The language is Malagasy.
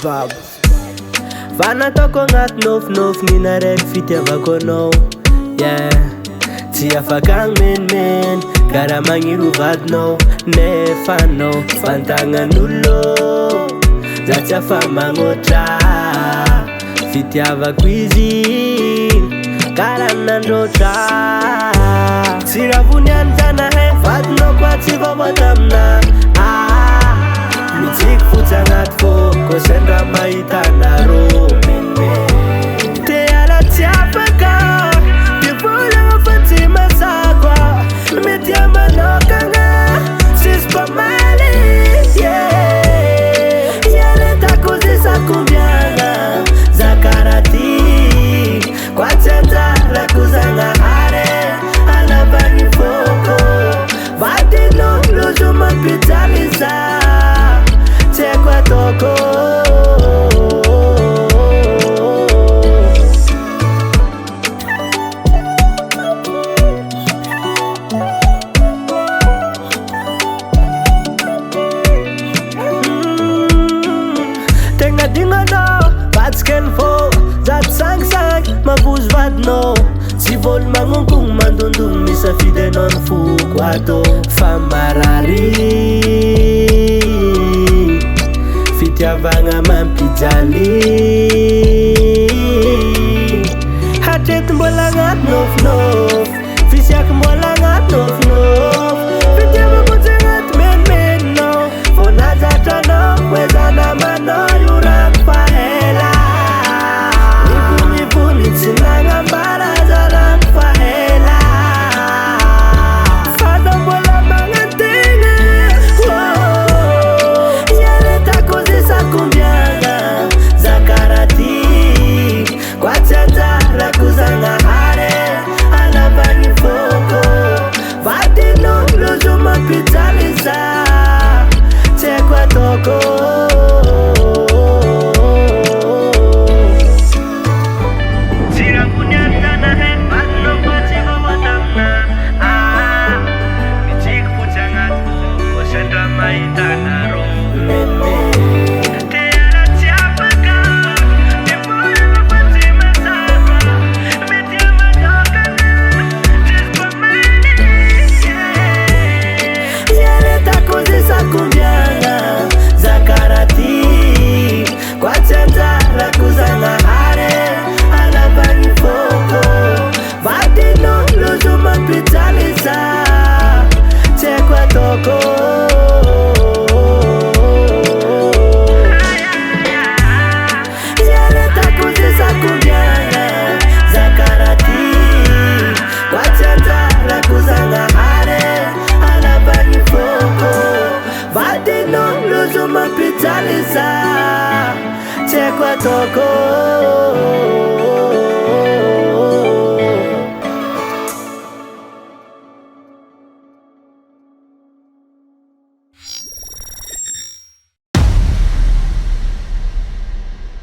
Svab Vanatako agnaty nofinofi ninaraiky fitiavako anao. Yeah, tsy afaka agnimenimeny karaha magniry vadinao. Nefa anao fantagnan'olo za tsy afa magnotra. Fitiavako izy karaha nandrotra. Tsy ravony any zanahay vadinao koa tsy vava tamina. Mitsiky fotsy agnaty fôko sendra mahita anarô. Te ala tsy afaka de volagna fa tsy mazako. Mety amanokagna sisy mpamaly. Iaretako zay sakombiagna za karaha ty kwa tsy anjalako zagnahary alavagny fôko. Vadin'olo zo mampijaly za tsy haiko ataoko. Tegna dinganao vatsikeny fô za tsy sangisangy mavozo vadinao. Tsy vôlo magnonkogno mandondogno misafidy anao ny foko atô. Fa marary fitiavagna mampijaly. Hatreto mbola agnaty nofinofy fisiaky mbola agnaty nofinofy. Fitiavako tsy agnaty menimeninao fô nazatranao hoe za namanao io rako fa ela. Ivonivony tsy nagnambara za rako fa ela. Fata mbola magnantegna iaretako zay sakombiagna za karaha ty kwa tsy anjalako zagnahary alavagny fôko. Vadin'olo zo mampijaly za tsy haiko ataoko. Vadin'olo zo mampijaly za tsy haiko ataoko.